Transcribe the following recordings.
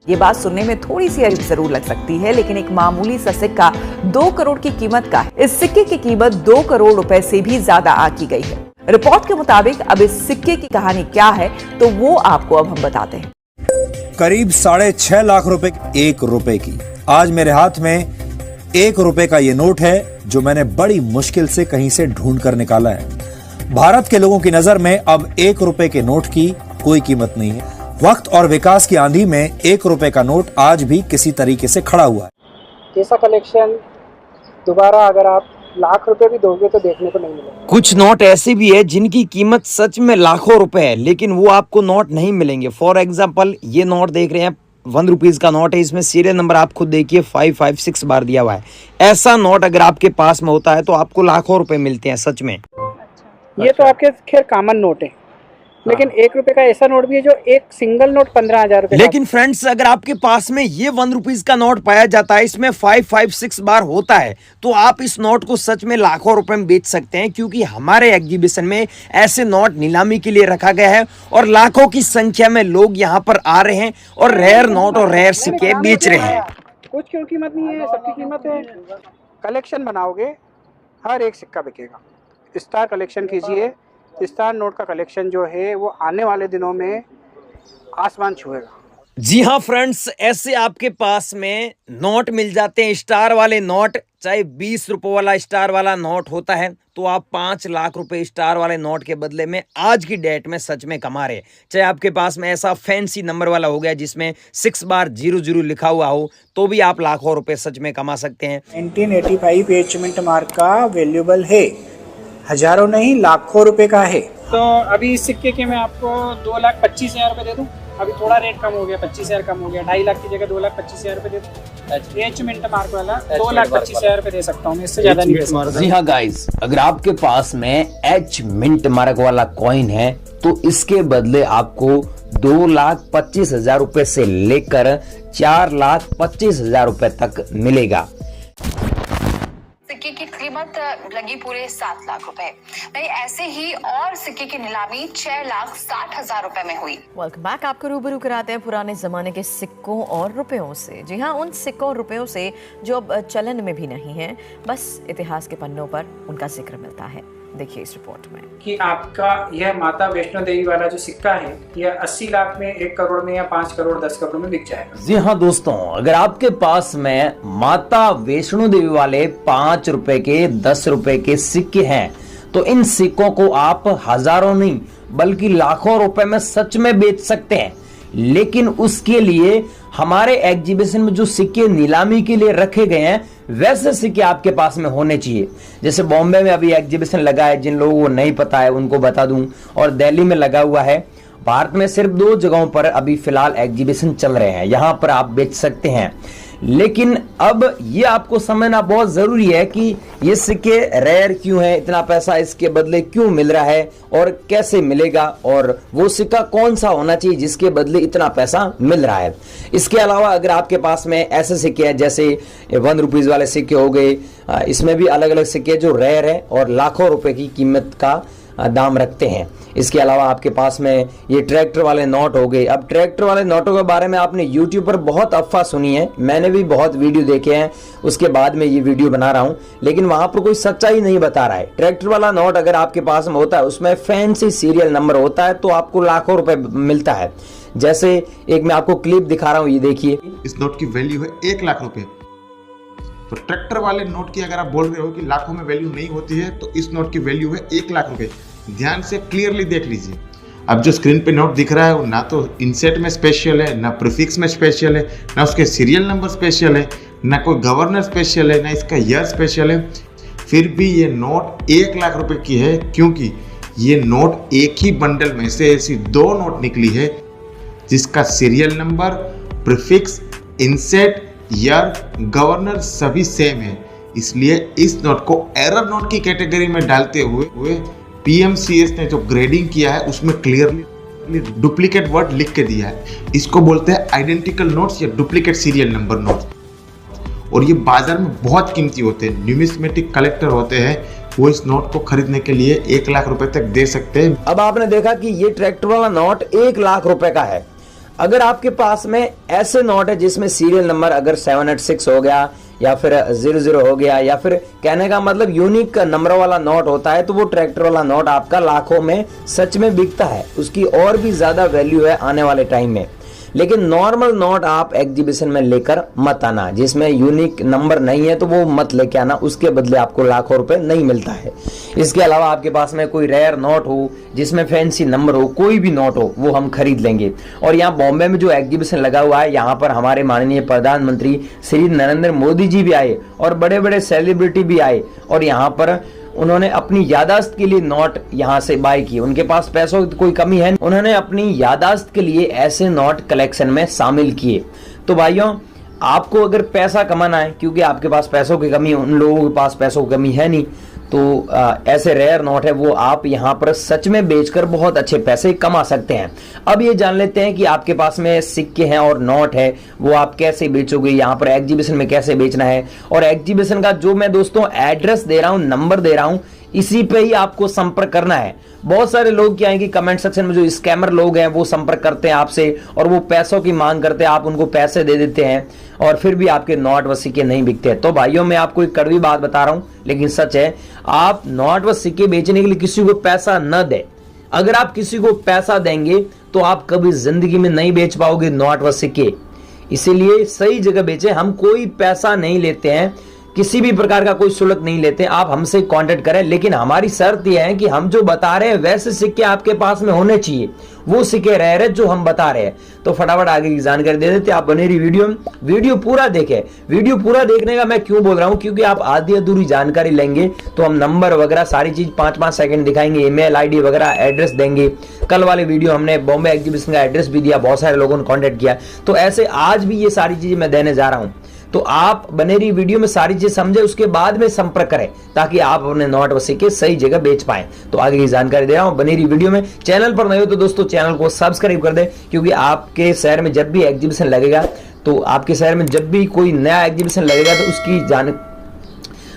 ये बात सुनने में थोड़ी सी अजीब जरूर लग सकती है, लेकिन एक मामूली सा सिक्का 2 करोड़ की कीमत का है। इस सिक्के की कीमत 2 करोड़ रुपए से भी ज्यादा आंकी गई है। रिपोर्ट के मुताबिक अब इस सिक्के की कहानी क्या है, तो वो आपको अब हम बताते हैं। करीब 6.5 लाख रुपए 1 रुपए की। आज मेरे हाथ में 1 रुपए का ये नोट है जो मैंने बड़ी मुश्किल से कहीं से ढूंढ कर निकाला है। भारत के लोगों की नजर में अब 1 रुपए के नोट की कोई कीमत नहीं है। वक्त और विकास की आंधी में 1 रुपए का नोट आज भी किसी तरीके से खड़ा हुआ है। ऐसा कलेक्शन दोबारा अगर आप लाख रुपए भी दोगे तो देखने को नहीं मिलेगा। कुछ नोट ऐसे भी है जिनकी कीमत सच में लाखों रुपए है, लेकिन वो आपको नोट नहीं मिलेंगे। फॉर एग्जाम्पल ये नोट देख रहे हैं, 1 रुपीज का नोट है। इसमें सीरियल नंबर आप खुद देखिए 556 बार दिया हुआ है। ऐसा नोट अगर आपके पास में होता है तो आपको लाखों रुपए मिलते हैं सच में। ये तो आपके खैर कॉमन नोट है, लेकिन 1 रुपए का ऐसा नोट भी है जो एक सिंगल नोट 15,000 रुपए। लेकिन फ्रेंड्स, अगर आपके पास में ये 1 रुपीज का नोट पाया जाता है, इसमें 556 बार होता है, तो आप इस नोट को सच में लाखों रुपए में बेच सकते हैं, क्योंकि हमारे एग्जीबिशन में ऐसे नोट नीलामी के लिए रखा गया है और लाखों की संख्या में लोग यहाँ पर आ रहे हैं और रेयर नोट और रेयर सिक्के बेच रहे हैं। कुछ क्यों कीमत नहीं है, सबकी कीमत है। कलेक्शन बनाओगे हर एक सिक्का बिकेगा। स्टार कलेक्शन कीजिए, स्टार नोट का कलेक्शन जो है वो आने वाले दिनों में आसमान छुएगा। जी हाँ फ्रेंड्स, ऐसे आपके पास में नोट मिल जाते हैं, स्टार वाले नोट। चाहे 20 रुपए वाला स्टार वाला नोट होता है तो आप 5 लाख रुपए स्टार वाले नोट के बदले में आज की डेट में सच में कमा रहे। चाहे आपके पास में ऐसा फैंसी नंबर वाला हो गया जिसमें 6 बार 00 लिखा हुआ हो, तो भी आप लाखों रुपए सच में कमा सकते हैं। 1985 एचमेंट मार्क का वैल्यूबल है, हजारों नहीं लाखों रुपए का है। तो अभी इस सिक्के के मैं आपको 2,25,000 रुपए दे दूं। अभी थोड़ा रेट कम हो गया, 25,000 कम हो गया। 2.5 लाख की जगह 2,25,000 रुपए दे दूं। एच मिंट मार्क वाला 2,25,000 रुपए दे सकता हूँ मैं, इससे ज्यादा नहीं दे सकता। जी हाँ गाइस, अगर आपके पास में एच मिंट मार्क वाला कॉइन है तो इसके बदले आपको 2,25,000 रुपए से लेकर 4,25,000 रुपए तक मिलेगा। सिक्के की कीमत लगी पूरे 7 लाख रुपए। नहीं, ऐसे ही और सिक्के की नीलामी 6,60,000 रुपए में हुई। Welcome back. आपको रूबरू कराते हैं पुराने जमाने के सिक्कों और रुपयों से। जी हाँ, उन सिक्कों और रुपयों से जो अब चलन में भी नहीं है, बस इतिहास के पन्नों पर उनका जिक्र मिलता है। देखिए इस रिपोर्ट में कि आपका यह माता वैष्णो देवी वाला जो सिक्का है, यह 80 लाख में, 1 करोड़ में या 5 करोड़ 10 करोड़ में बिक जाएगा। जी हाँ दोस्तों, अगर आपके पास में माता वैष्णो देवी वाले 5 रुपए के 10 रुपए के सिक्के हैं तो इन सिक्कों को आप हजारों नहीं बल्कि लाखों रुपए में सच में बेच सकते हैं। लेकिन उसके लिए हमारे एग्जीबिशन में जो सिक्के नीलामी के लिए रखे गए हैं वैसे सिक्के आपके पास में होने चाहिए। जैसे बॉम्बे में अभी एग्जीबिशन लगा है, जिन लोगों को नहीं पता है उनको बता दूं, और दिल्ली में लगा हुआ है। भारत में सिर्फ 2 जगहों पर अभी फिलहाल एग्जीबिशन चल रहे हैं, यहां पर आप बेच सकते हैं। लेकिन अब ये आपको समझना बहुत जरूरी है कि ये सिक्के रेयर क्यों है, इतना पैसा इसके बदले क्यों मिल रहा है और कैसे मिलेगा, और वो सिक्का कौन सा होना चाहिए जिसके बदले इतना पैसा मिल रहा है। इसके अलावा अगर आपके पास में ऐसे सिक्के हैं जैसे 1 रुपीज वाले सिक्के हो गए, इसमें भी अलग अलग सिक्के जो रेयर है और लाखों रुपए की कीमत का दाम रखते हैं। इसके अलावा आपके पास में ये ट्रैक्टर वाले नोट हो गए। अब ट्रैक्टर वाले नोटों के बारे में आपने YouTube पर बहुत अफवाह सुनी है, मैंने भी बहुत वीडियो देखे हैं, उसके बाद में ये वीडियो बना रहा हूं, लेकिन वहां पर कोई सच्चाई नहीं बता रहा है। ट्रैक्टर वाला नोट अगर आपके पास में होता है, उसमें फैंसी सीरियल नंबर होता है तो आपको लाखों रुपए मिलता है। जैसे एक मैं आपको क्लिप दिखा रहा हूँ, ये देखिए। इस नोट की वैल्यू है 1 लाख रुपए। तो ट्रैक्टर वाले नोट की अगर आप बोल रहे हो कि लाखों में वैल्यू नहीं होती है, तो इस नोट की वैल्यू है 1 लाख रुपए। ध्यान से क्लियरली देख लीजिए। अब जो स्क्रीन पे नोट दिख रहा है वो ना तो इनसेट में स्पेशल है, ना प्रीफिक्स में स्पेशल है, ना उसके सीरियल नंबर स्पेशल है, ना कोई गवर्नर स्पेशल है, ना इसका ईयर स्पेशल है। फिर भी ये नोट 1 लाख रुपए की है, क्योंकि ये नोट एक ही बंडल में से ऐसी 2 नोट निकली है जिसका serial number, prefix, inset, year, governor सभी सेम है। इसलिए इस नोट को एरर नोट की कैटेगरी में डालते हुए PMCS ने जो ग्रेडिंग किया है उसमें क्लियरली डुप्लीकेट वर्ड लिख के दिया है। इसको बोलते हैं आइडेंटिकल नोट्स या डुप्लीकेट सीरियल नंबर नोट्स, और ये बाजार में बहुत कीमती होते हैं। न्यूमिस्मेटिक कलेक्टर होते हैं, वो इस नोट को खरीदने के लिए 1 लाख रुपए तक दे सकते हैं। अब आपने देखा कि ये ट्रैक्टर वाला नोट 1 लाख रुपए का है। अगर आपके पास में ऐसे नोट है जिसमें सीरियल नंबर अगर 786 हो गया या फिर 00 हो गया, या फिर कहने का मतलब यूनिक नंबर वाला नोट होता है, तो वो ट्रैक्टर वाला नोट आपका लाखों में सच में बिकता है, उसकी और भी ज्यादा वैल्यू है आने वाले टाइम में। लेकिन नॉर्मल नोट आप एग्जीबिशन में लेकर मत आना, जिसमें यूनिक नंबर नहीं है तो वो मत लेके आना, उसके बदले आपको लाखों रुपए नहीं मिलता है। इसके अलावा आपके पास में कोई रेयर नोट हो जिसमें फैंसी नंबर हो, कोई भी नोट हो, वो हम खरीद लेंगे। और यहाँ बॉम्बे में जो एग्जीबिशन लगा हुआ है, यहाँ पर हमारे माननीय प्रधानमंत्री श्री नरेंद्र मोदी जी भी आए और बड़े बड़े सेलिब्रिटी भी आए, और यहाँ पर उन्होंने अपनी यादाश्त के लिए नोट यहाँ से बाय किए। उनके पास पैसों की कोई कमी है, उन्होंने अपनी यादाश्त के लिए ऐसे नोट कलेक्शन में शामिल किए। तो भाइयों, आपको अगर पैसा कमाना है, क्योंकि आपके पास पैसों की कमी है, उन लोगों के पास पैसों की कमी है नहीं, तो ऐसे रेयर नोट है वो आप यहाँ पर सच में बेचकर बहुत अच्छे पैसे कमा सकते हैं। अब ये जान लेते हैं कि आपके पास में सिक्के हैं और नोट है, वो आप कैसे बेचोगे, यहाँ पर एग्जीबिशन में कैसे बेचना है। और एग्जीबिशन का जो मैं दोस्तों एड्रेस दे रहा हूँ, नंबर दे रहा हूँ, इसी पे ही आपको संपर्क करना है। बहुत सारे लोग क्या है कि कमेंट सेक्शन में जो स्कैमर लोग हैं वो संपर्क करते हैं आपसे और वो पैसों की मांग करते हैं, आप उनको पैसे दे देते हैं और फिर भी आपके नोट व सिक्के नहीं बिकते। तो भाइयों, मैं आपको एक कड़वी बात बता रहा हूं, लेकिन सच है, आप नोट व सिक्के बेचने के लिए किसी को पैसा न दे। अगर आप किसी को पैसा देंगे तो आप कभी जिंदगी में नहीं बेच पाओगे नोट व सिक्के। इसीलिए सही जगह बेचें। हम कोई पैसा नहीं लेते हैं, किसी भी प्रकार का कोई शुल्क नहीं लेते। आप हमसे कांटेक्ट करें, लेकिन हमारी शर्त यह है कि हम जो बता रहे हैं वैसे सिक्के आपके पास में होने चाहिए, वो सिक्के रह रहे जो हम बता रहे हैं। तो फटाफट आगे की जानकारी दे देते। आप बने रही वीडियो पूरा देखें। वीडियो पूरा देखने का मैं क्यों बोल रहा हूं, क्योंकि आप आधी अधूरी जानकारी लेंगे तो हम नंबर वगैरह सारी चीज 5-5 सेकंड दिखाएंगे, ईमेल आईडी वगैरह एड्रेस देंगे। कल वाले वीडियो हमने बॉम्बे एग्जीबिशन का एड्रेस भी दिया, बहुत सारे लोगों ने कॉन्टेक्ट किया। तो ऐसे आज भी ये सारी चीजें मैं देने जा रहा हूं। तो आप बनेरी वीडियो में सारी चीज समझे, उसके बाद में संपर्क करें ताकि आप अपने नोट व सिक्के सही जगह बेच पाएं। तो आगे की जानकारी दे रहा हूं बनेरी वीडियो में। चैनल पर नए हो तो दोस्तों चैनल को सब्सक्राइब कर दें, क्योंकि आपके शहर में जब भी एग्जीबिशन लगेगा, तो आपके शहर में जब भी कोई नया एग्जीबिशन लगेगा तो उसकी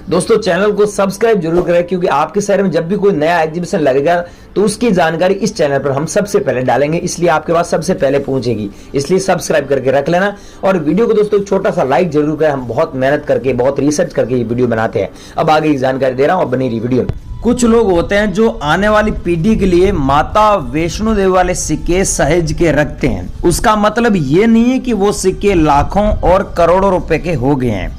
दोस्तों चैनल को सब्सक्राइब जरूर करें, क्योंकि आपके शहर में जब भी कोई नया एग्जीबिशन लगेगा तो उसकी जानकारी इस चैनल पर हम सबसे पहले डालेंगे, इसलिए आपके पास सबसे पहले पहुंचेगी। इसलिए सब्सक्राइब करके रख लेना और वीडियो को दोस्तों छोटा सा लाइक जरूर करें। हम बहुत मेहनत करके, बहुत रिसर्च करके ये वीडियो बनाते हैं। अब आगे की जानकारी दे रहा हूं, बनी रही वीडियो। कुछ लोग होते हैं जो आने वाली पीढ़ी के लिए माता वैष्णो देवी वाले सिक्के सहेज के रखते हैं। उसका मतलब ये नहीं है कि वो सिक्के लाखों और करोड़ों रुपए के हो गए हैं,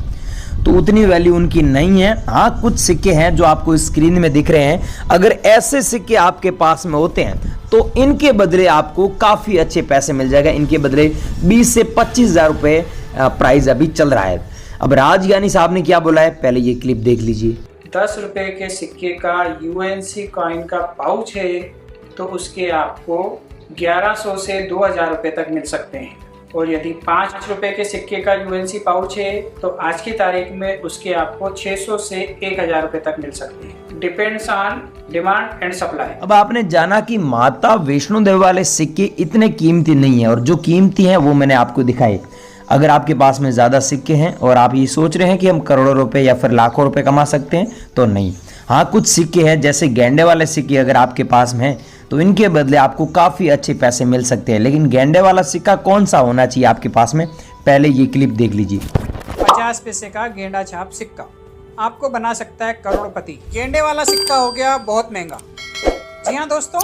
तो उतनी वैल्यू उनकी नहीं है। हाँ, कुछ सिक्के हैं जो आपको स्क्रीन में दिख रहे हैं। अगर ऐसे सिक्के आपके पास में होते हैं तो इनके बदले आपको काफी अच्छे पैसे मिल जाएगा। इनके बदले 20 से 25,000 रुपए प्राइस अभी चल रहा है। अब राजज्ञानी साहब ने क्या बोला है, पहले ये क्लिप देख लीजिए। 10 रुपए के सिक्के का यूएनसी कॉइन का पाउच है तो उसके आपको 1100 से 2000 रुपए तक मिल सकते हैं। और यदि 5 रुपए के सिक्के का यूएनसी पाउच है तो आज की तारीख में उसके आपको 600 से 1000 रुपए तक मिल सकते हैं। Depends on demand and supply. अब आपने जाना कि माता वैष्णो देवी वाले सिक्के इतने कीमती नहीं है, और जो कीमती हैं वो मैंने आपको दिखाए। अगर आपके पास में ज्यादा सिक्के हैं और आप ये सोच रहे हैं कि हम करोड़ों रुपए या फिर लाखों रुपए कमा सकते हैं, तो नहीं। हाँ, कुछ सिक्के हैं जैसे गेंडे वाले सिक्के अगर आपके पास में है तो इनके बदले आपको काफी अच्छे पैसे मिल सकते हैं। लेकिन गेंडे वाला सिक्का कौन सा होना चाहिए आपके पास में, पहले ये क्लिप देख लीजिए। 50 पैसे का गेंडा छाप सिक्का आपको बना सकता है करोड़पति। गेंडे वाला सिक्का हो गया बहुत महंगा। जी हाँ दोस्तों,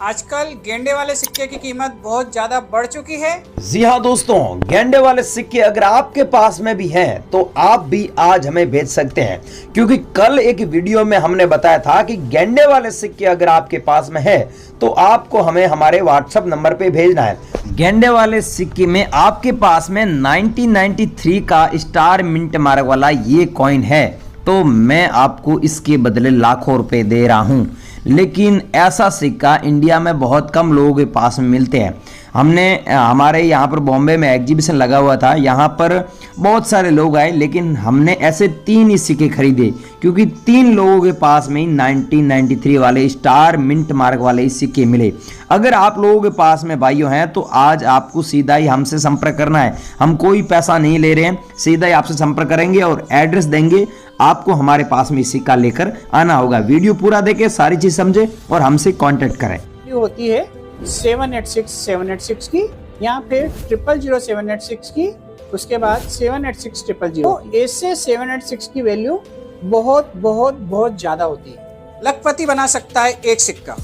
आजकल गेंडे वाले सिक्के की कीमत बहुत ज्यादा बढ़ चुकी है। जी हाँ दोस्तों, गेंडे वाले सिक्के अगर आपके पास में भी हैं तो आप भी आज हमें भेज सकते हैं, क्योंकि कल एक वीडियो में हमने बताया था कि गेंडे वाले सिक्के अगर आपके पास में है तो आपको हमें हमारे व्हाट्सएप नंबर पे भेजना है। गेंडे वाले सिक्के में आपके पास में 1993 का स्टार मिंट मार्क वाला ये कॉइन है, तो मैं आपको इसके बदले लाखों रुपए दे रहा हूं। लेकिन ऐसा सिक्का इंडिया में बहुत कम लोगों के पास में मिलते हैं। हमने हमारे यहाँ पर बॉम्बे में एग्जीबिशन लगा हुआ था, यहाँ पर बहुत सारे लोग आए, लेकिन हमने ऐसे 3 ही सिक्के खरीदे, क्योंकि 3 लोगों के पास में 1993 वाले स्टार मिंट मार्क वाले सिक्के मिले। अगर आप लोगों के पास में भाइयों हैं तो आज आपको सीधा ही हमसे संपर्क करना है। हम कोई पैसा नहीं ले रहे हैं, सीधा ही आपसे संपर्क करेंगे और एड्रेस देंगे। आपको हमारे पास में सिक्का लेकर आना होगा। वीडियो पूरा देखें, सारी चीज समझे और हमसे कांटेक्ट करें। होती है 786 की यहाँ फिर 000786 की, उसके बाद 786000। तो ऐसे 786 की वैल्यू बहुत बहुत बहुत ज्यादा होती है। लखपति बना सकता है एक सिक्का।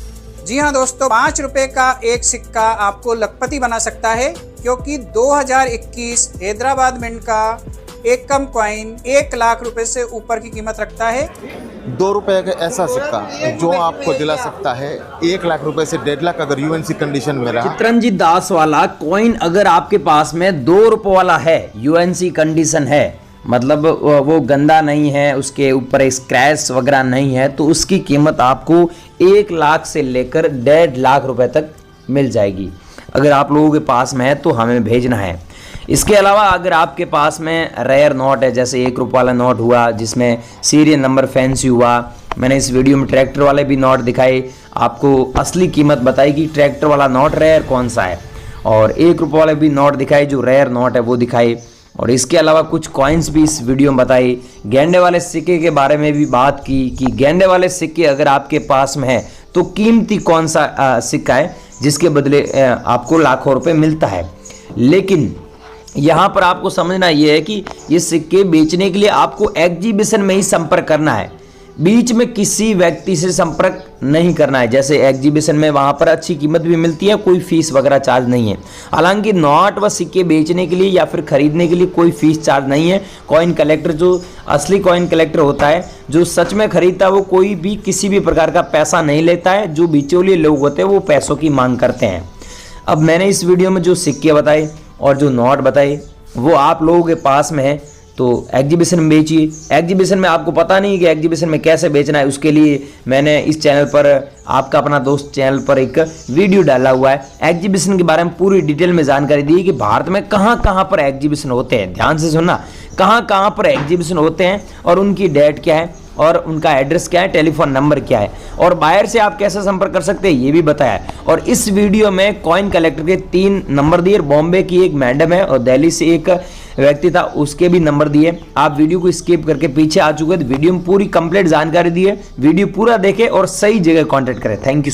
जी हाँ दोस्तों, 5 रुपए का एक सिक्का आपको लखपति बना सकता है, क्योंकि 2021 हैदराबाद मिंट का एक कम कॉइन 1 लाख रुपए से ऊपर की कीमत रखता है। 2 रुपए का ऐसा सिक्का जो आपको दिला सकता है 1 लाख रुपए से 1.5 लाख अगर यूएनसी कंडीशन में रहा। चित्रंजीत दास वाला कॉइन अगर आपके पास में 2 रुपए वाला है, यूएनसी कंडीशन है, मतलब वो गंदा नहीं है, उसके ऊपर स्क्रैच वगैरह नहीं है, तो उसकी कीमत आपको 1 लाख से लेकर 1.5 लाख रुपए तक मिल जाएगी। अगर आप लोगों के पास में है तो हमें भेजना है। इसके अलावा अगर आपके पास में रेयर नोट है, जैसे 1 रुपये वाला नोट हुआ जिसमें सीरियल नंबर फैंसी हुआ, मैंने इस वीडियो में ट्रैक्टर वाले भी नोट दिखाए, आपको असली कीमत बताई कि ट्रैक्टर वाला नोट रेयर कौन सा है, और 1 रुपये वाले भी नोट दिखाए जो रेयर नोट है वो दिखाए, और इसके अलावा कुछ कॉइन्स भी इस वीडियो में बताई। गेंडे वाले सिक्के के बारे में भी बात की कि गेंडे वाले सिक्के अगर आपके पास में है तो कीमती कौन सा सिक्का है जिसके बदले आपको लाखों रुपए मिलता है। लेकिन यहाँ पर आपको समझना यह है कि ये सिक्के बेचने के लिए आपको एग्जीबिशन में ही संपर्क करना है, बीच में किसी व्यक्ति से संपर्क नहीं करना है। जैसे एग्जीबिशन में वहाँ पर अच्छी कीमत भी मिलती है, कोई फीस वगैरह चार्ज नहीं है। हालांकि नोट व सिक्के बेचने के लिए या फिर खरीदने के लिए कोई फीस चार्ज नहीं है। कॉइन कलेक्टर जो असली कॉइन कलेक्टर होता है, जो सच में खरीदता है, वो कोई भी किसी भी प्रकार का पैसा नहीं लेता है। जो बिचौलिए लोग होते हैं वो पैसों की मांग करते हैं। अब मैंने इस वीडियो में जो सिक्के बताए और जो नोट बताए वो आप लोगों के पास में है तो एग्जीबिशन में बेचिए। एग्जीबिशन में आपको पता नहीं है कि एग्जीबिशन में कैसे बेचना है, उसके लिए मैंने इस चैनल पर, आपका अपना दोस्त चैनल पर एक वीडियो डाला हुआ है। एग्जीबिशन के बारे में पूरी डिटेल में जानकारी दी है कि भारत में कहाँ कहाँ पर एग्जीबिशन होते हैं। ध्यान से सुनना, कहाँ कहाँ पर एग्जीबिशन होते हैं और उनकी डेट क्या है और उनका एड्रेस क्या है, टेलीफोन नंबर क्या है, और बाहर से आप कैसे संपर्क कर सकते हैं ये भी बताया। और इस वीडियो में कॉइन कलेक्टर के 3 नंबर दिए, बॉम्बे की एक मैडम है और दिल्ली से एक व्यक्ति था, उसके भी नंबर दिए। आप वीडियो को स्किप करके पीछे आ चुके हैं तो वीडियो में पूरी कंप्लीट जानकारी दी है। वीडियो पूरा देखें और सही जगह कॉन्टेक्ट करें। Thank you.